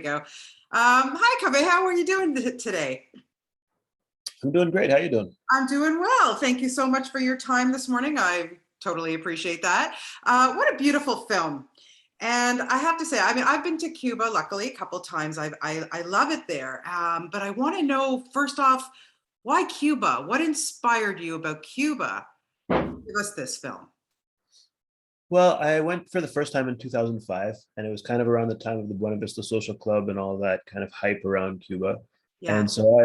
Go. Hi, Kaveh. How are you doing today? I'm doing great. How you doing? I'm doing well. Thank you so much for your time this morning. I totally appreciate that. What a beautiful film. And I have to say, I mean, I've been to Cuba, luckily, a couple times. I love it there. But I want to know, first off, why Cuba? What inspired you about Cuba? Give us this film. Well, I went for the first time in 2005, and it was kind of around the time of the Buena Vista Social Club and all that kind of hype around Cuba. Yeah, And so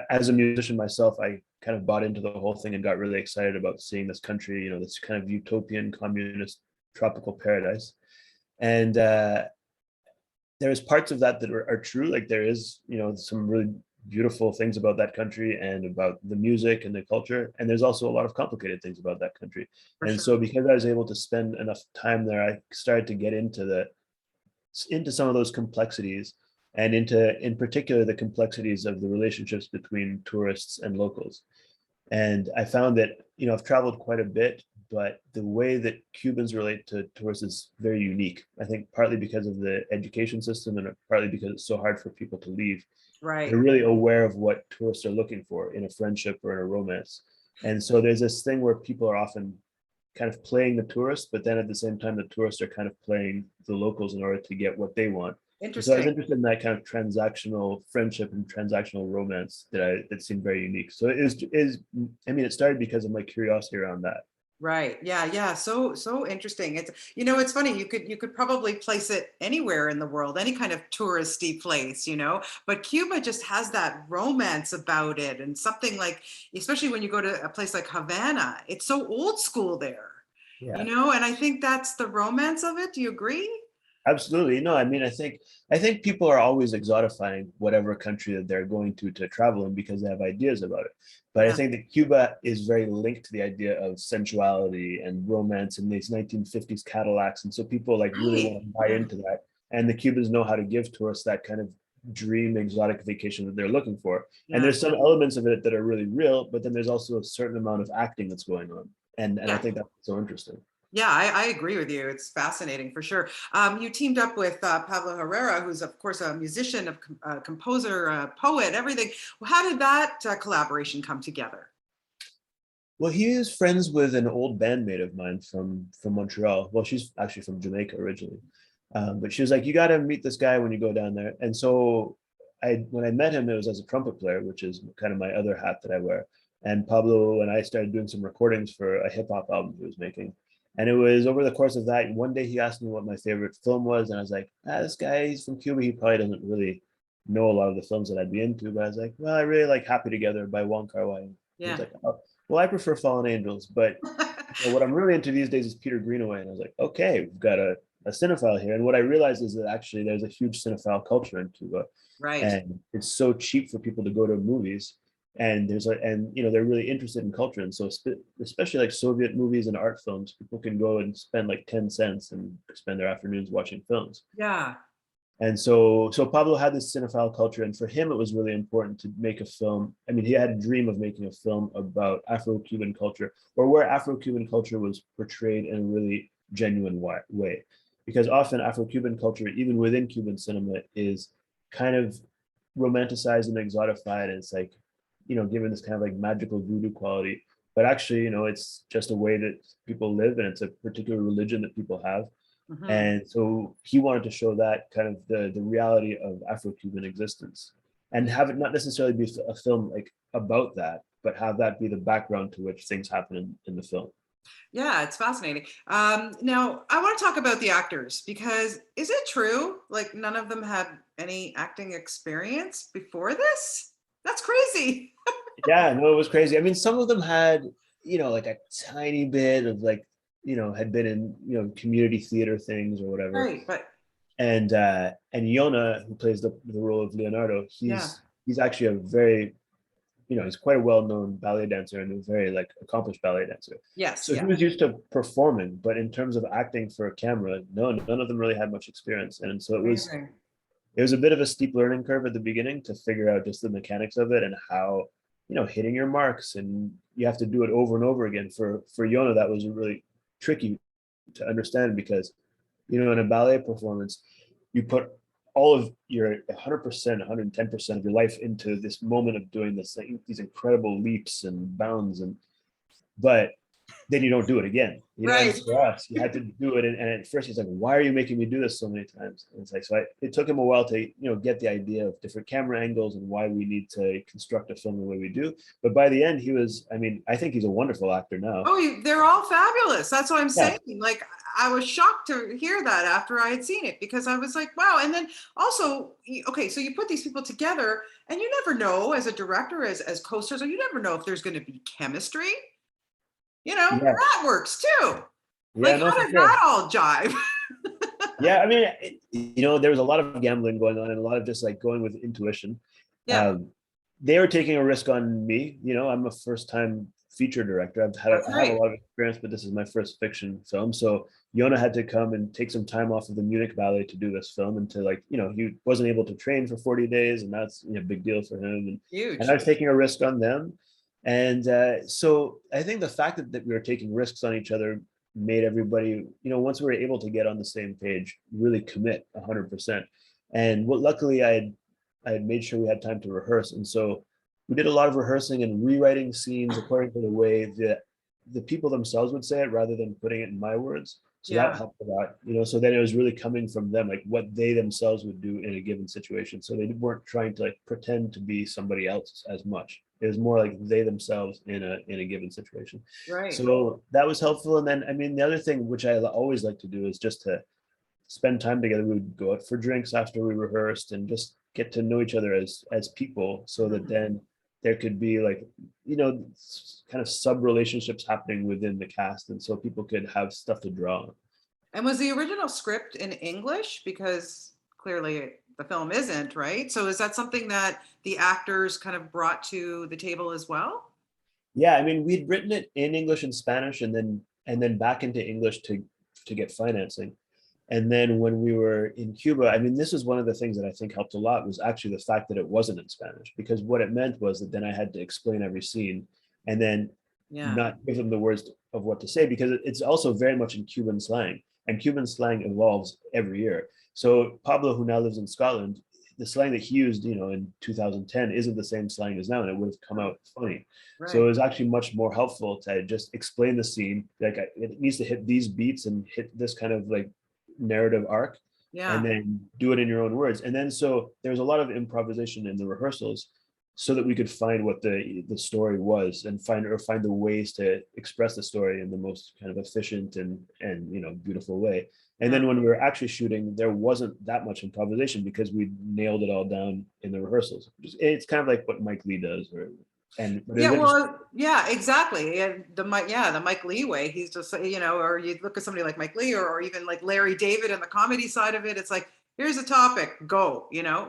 as a musician myself, I kind of bought into the whole thing and got really excited about seeing this country, this kind of utopian communist tropical paradise. And there's parts of that that are true. Like there is, some really beautiful things about that country and about the music and the culture. And there's also a lot of complicated things about that country. for And sure. so because I was able to spend enough time there, I started to get into some of those complexities and in particular the complexities of the relationships between tourists and locals. And I found that, I've traveled quite a bit, but the way that Cubans relate to tourists is very unique. I think partly because of the education system and partly because it's so hard for people to leave. They're Right. really aware of what tourists are looking for in a friendship or in a romance. And so there's this thing where people are often kind of playing the tourists, but then at the same time, the tourists are kind of playing the locals in order to get what they want. And so I was Interesting. interested in that kind of transactional friendship and transactional romance that seemed very unique. So it started because of my curiosity around that. Right. Yeah. Yeah. So interesting. It's funny. You could probably place it anywhere in the world, any kind of touristy place. But Cuba just has that romance about it, and something like, especially when you go to a place like Havana, it's so old school there. Yeah. And I think that's the romance of it. Do you agree? Absolutely. No, I mean, I think people are always exotifying whatever country that they're going to travel in because they have ideas about it. But I Yeah. think that Cuba is very linked to the idea of sensuality and romance in these 1950s Cadillacs. And so people like really Right. want to buy Yeah. into that. And the Cubans know how to give tourists that kind of dream exotic vacation that they're looking for. And Yeah. there's some elements of it that are really real, but then there's also a certain amount of acting that's going on. And I Yeah. think that's so interesting. Yeah, I agree with you. It's fascinating for sure. You teamed up with Pablo Herrera, who's of course a musician, a composer, a poet, everything. Well, how did that collaboration come together? Well, he is friends with an old bandmate of mine from Montreal. Well, she's actually from Jamaica originally, but she was like, "You got to meet this guy when you go down there." And so, when I met him, it was as a trumpet player, which is kind of my other hat that I wear. And Pablo and I started doing some recordings for a hip hop album he was making. And it was over the course of that. One day he asked me what my favorite film was, and I was like, "This guy, he's from Cuba. He probably doesn't really know a lot of the films that I'd be into." But I was like, "Well, I really like Happy Together by Wong Kar-wai." He was Yeah. like, "Oh, well, I prefer Fallen Angels, but what I'm really into these days is Peter Greenaway." And I was like, okay, we've got a cinephile here. And what I realized is that actually there's a huge cinephile culture in Cuba, Right. and it's so cheap for people to go to movies. And they're really interested in culture. And so especially like Soviet movies and art films, people can go and spend like 10 cents and spend their afternoons watching films. Yeah. And so Pablo had this cinephile culture, and for him, it was really important to make a film. I mean, he had a dream of making a film about Afro-Cuban culture, or where Afro-Cuban culture was portrayed in a really genuine way. Because often Afro-Cuban culture, even within Cuban cinema, is kind of romanticized and exotified. And it's like, given this kind of like magical voodoo quality. But actually, it's just a way that people live, and it's a particular religion that people have. Hmm. And so he wanted to show that kind of the reality of Afro-Cuban existence, and have it not necessarily be a film like about that, but have that be the background to which things happen in the film. Yeah, it's fascinating. Now, I want to talk about the actors because is it true? Like none of them had any acting experience before this? That's crazy. Yeah, no, it was crazy. I mean, some of them had, like a tiny bit of like, had been in, community theater things or whatever. Right. But And Yona, who plays the role of Leonardo, yeah. he's actually a very, he's quite a well-known ballet dancer and a very like accomplished ballet dancer. Yes. So he Yeah. was used to performing, but in terms of acting for a camera, no, none of them really had much experience. And so Amazing. it was a bit of a steep learning curve at the beginning to figure out just the mechanics of it and how, hitting your marks, and you have to do it over and over again. For Yona, that was really tricky to understand because, in a ballet performance, you put all of your 100%, 110% of your life into this moment of doing this, like, these incredible leaps and bounds, and but then you don't do it again, and Right. for us, you had to do it, and at first he's like, why are you making me do this so many times? And it's like, it took him a while to get the idea of different camera angles and why we need to construct a film the way we do. But by the end, he was, I mean, I think he's a wonderful actor now. Oh, they're all fabulous. That's what I'm Yeah. saying. Like, I was shocked to hear that after I had seen it, because I was like, wow. And then also, okay, so you put these people together, and you never know, as a director, as co-stars, or you never know if there's going to be chemistry. Yeah. That works too. Yeah, Like, no, how for did sure. that all jive? Yeah, I mean, there was a lot of gambling going on and a lot of just like going with intuition. Yeah, Um, they were taking a risk on me. I'm a first-time feature director. that's I have a right. lot of experience, but this is my first fiction film. So Yona had to come and take some time off of the Munich Ballet to do this film, and to, like, he wasn't able to train for 40 days, and that's a big deal for him. And I Huge. was taking a risk on them. And so I think the fact that we were taking risks on each other made everybody, once we were able to get on the same page, really commit 100%. And luckily I had made sure we had time to rehearse. And so we did a lot of rehearsing and rewriting scenes according to the way that the people themselves would say it, rather than putting it in my words. So that Yeah, helped a lot, so then it was really coming from them, like what they themselves would do in a given situation. So they weren't trying to, like, pretend to be somebody else as much. It was more like they themselves in a given situation. right. So that was helpful. And then, I mean, the other thing which I always like to do is just to spend time together. We would go out for drinks after we rehearsed and just get to know each other as people, so that Mhm. then there could be, like, kind of sub relationships happening within the cast, and so people could have stuff to draw on. And was the original script in English? Because clearly the film isn't, right? So is that something that the actors kind of brought to the table as well? Yeah, I mean, we'd written it in English and Spanish, and then back into English to get financing. And then when we were in Cuba, I mean, this was one of the things that I think helped a lot, was actually the fact that it wasn't in Spanish, because what it meant was that then I had to explain every scene and then Yeah, not give them the words of what to say, because it's also very much in Cuban slang, and Cuban slang evolves every year. So Pablo, who now lives in Scotland, the slang that he used, in 2010 isn't the same slang as now, and it would have come out funny. So right. it was actually much more helpful to just explain the scene, like, it needs to hit these beats and hit this kind of, like, narrative arc, and Yeah. then do it in your own words. And then, so there's a lot of improvisation in the rehearsals, so that we could find what the story was, and find the ways to express the story in the most kind of efficient and beautiful way. And Yeah. then when we were actually shooting, there wasn't that much improvisation, because we nailed it all down in the rehearsals. It's kind of like what Mike Lee does, but it Yeah, was interesting. well, yeah, exactly. And the Mike Lee way, he's just, or you look at somebody like Mike Lee, or even like Larry David and the comedy side of it. It's like, here's a topic, go, Yeah.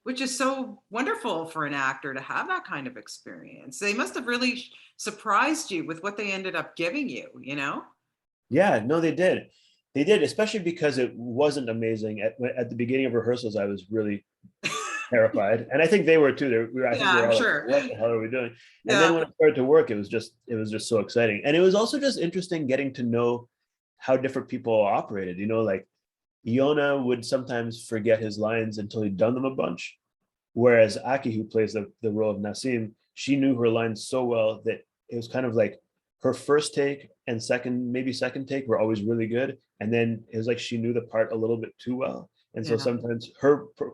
which is so wonderful for an actor to have that kind of experience. They must have really surprised you with what they ended up giving you. Yeah, no, they did. They did, especially because it wasn't amazing. At the beginning of rehearsals, I was really terrified, and I think they were too. I think Yeah, we were I'm all like, sure. "What the hell are we doing?" And Yeah, then when it started to work, it was just so exciting, and it was also just interesting getting to know how different people operated. Like Iona would sometimes forget his lines until he'd done them a bunch, whereas Aki, who plays the role of Nassim, she knew her lines so well that it was kind of like her first take and maybe second take were always really good. And then it was like she knew the part a little bit too well. And so yeah, sometimes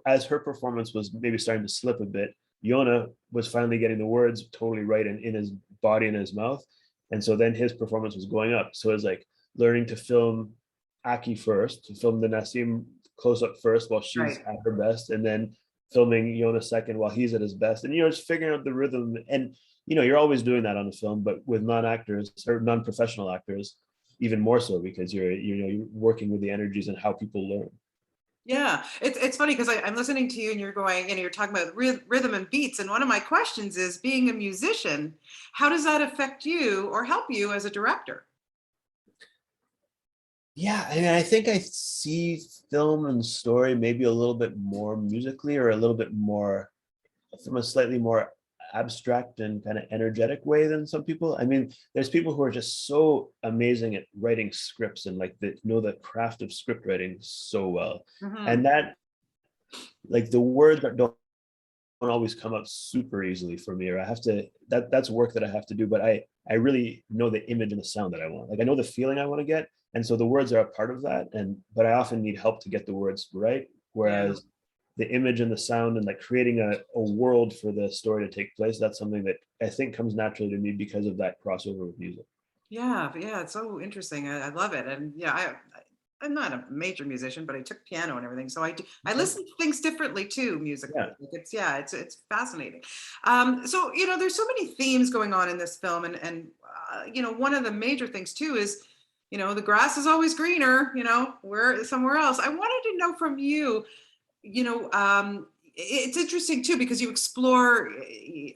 as her performance was maybe starting to slip a bit, Yona was finally getting the words totally right and in his body and his mouth. And so then his performance was going up. So it was like learning to film Aki first, to film the Nassim close up first while she's right. at her best, and then filming Jonas second while he's at his best, and just figuring out the rhythm. And you're always doing that on a film, but with non-actors or non-professional actors, even more so, because you're working with the energies and how people learn. Yeah, it's funny because I'm listening to you and you're going, you're talking about rhythm and beats. And one of my questions is, being a musician, how does that affect you or help you as a director? Yeah, I mean, I think I see film and story maybe a little bit more musically, or a little bit more from a slightly more abstract and kind of energetic way than some people. I mean, there's people who are just so amazing at writing scripts, and like know the craft of script writing so well. Hmm. And that like the words don't always come out super easily for me, or I have to, that's work that I have to do, but I really know the image and the sound that I want. Like I know the feeling I want to get, and so the words are a part of that, and but I often need help to get the words right, Yeah. whereas the image and the sound and like creating a world for the story to take place, that's something that I think comes naturally to me because of that crossover with music. Yeah, yeah, it's so interesting. I love it, and yeah, I'm not a major musician, but I took piano and everything, so I Okay. listen to things differently too, musically. Yeah. Like it's yeah, it's fascinating. So you know, there's so many themes going on in this film, and you know, one of the major things too is, you know, the grass is always greener. You know, where somewhere else. I wanted to know from you, you know, it's interesting too because you explore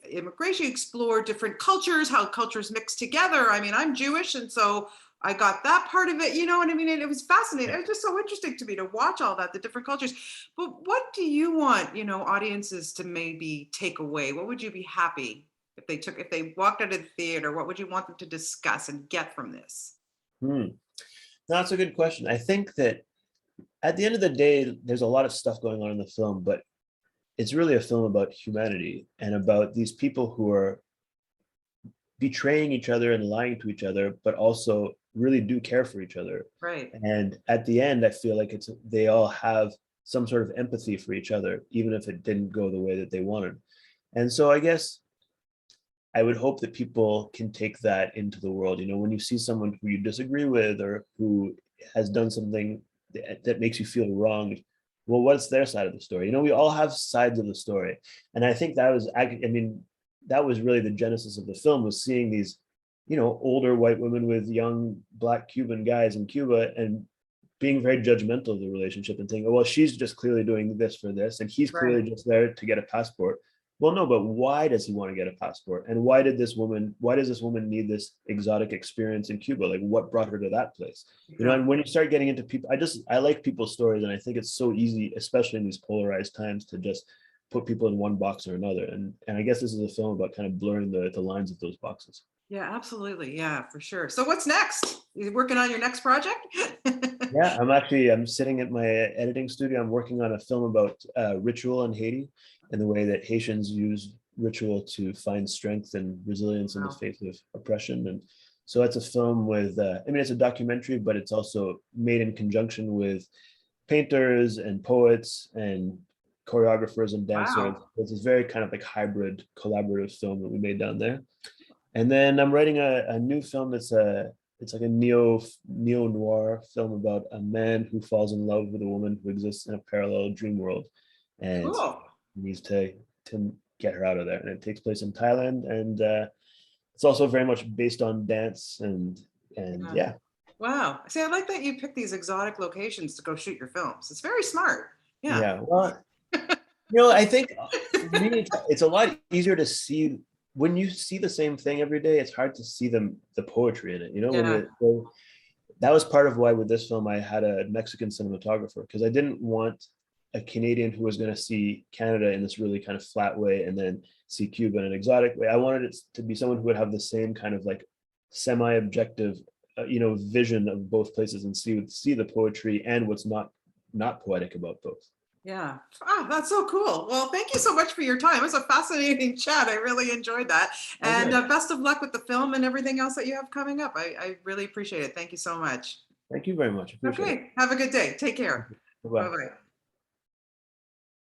immigration, you explore different cultures, how cultures mix together. I mean, I'm Jewish, and so I got that part of it, you know what I mean? And it was fascinating. Yeah. It was just so interesting to me to watch all that, the different cultures. But what do you want, you know, audiences to maybe take away? What would you be happy if they took, if they walked out of the theater? What would you want them to discuss and get from this? Hmm. That's a good question. I think that at the end of the day, there's a lot of stuff going on in the film, but it's really a film about humanity and about these people who are betraying each other and lying to each other, but also really do care for each other. Right. And at the end, I feel like it's they all have some sort of empathy for each other, even if it didn't go the way that they wanted. And so I guess I would hope that people can take that into the world. You know, when you see someone who you disagree with or who has done something that makes you feel wronged, well, what's their side of the story? You know, we all have sides of the story. And I think that was, I mean, that was really the genesis of the film, was seeing these, you know, older white women with young Black Cuban guys in Cuba and being very judgmental of the relationship and thinking, oh, well, she's just clearly doing this for this, and he's Right. clearly just there to get a passport. Well, no, but why does he want to get a passport? And why does this woman need this exotic experience in Cuba? Like what brought her to that place? You know, and Exactly. when you start getting into people, I like people's stories. And I think it's so easy, especially in these polarized times, to just put people in one box or another. And I guess this is a film about kind of blurring the lines of those boxes. Yeah, absolutely. Yeah, for sure. So what's next? You working on your next project? Yeah, I'm sitting at my editing studio. I'm working on a film about ritual in Haiti and the way that Haitians use ritual to find strength and resilience in the Wow. face of oppression. And so it's a film with, I mean, it's a documentary, but it's also made in conjunction with painters and poets and choreographers and dancers. Wow. It's this very kind of like hybrid collaborative film that we made down there. And then I'm writing a new film that's it's like a neo noir film about a man who falls in love with a woman who exists in a parallel dream world, and Cool. needs to get her out of there. And it takes place in Thailand, and it's also very much based on dance and Yeah. yeah. Wow. See, I like that you pick these exotic locations to go shoot your films. It's very smart. Yeah. Yeah, well, you know, I think for me, it's a lot easier to see when you see the same thing every day. It's hard to see the poetry in it. You know, when Yeah. that was part of why with this film I had a Mexican cinematographer, because I didn't want a Canadian who was going to see Canada in this really kind of flat way and then see Cuba in an exotic way. I wanted it to be someone who would have the same kind of like semi-objective, you know, vision of both places and see the poetry and what's not poetic about both. Yeah. Oh, that's so cool. Well, thank you so much for your time. It was a fascinating chat. I really enjoyed that. Oh, And good. best of luck with the film and everything else that you have coming up. I really appreciate it. Thank you so much. Thank you very much. Appreciate it. Okay. Have a good day. Take care. Bye Bye-bye. bye.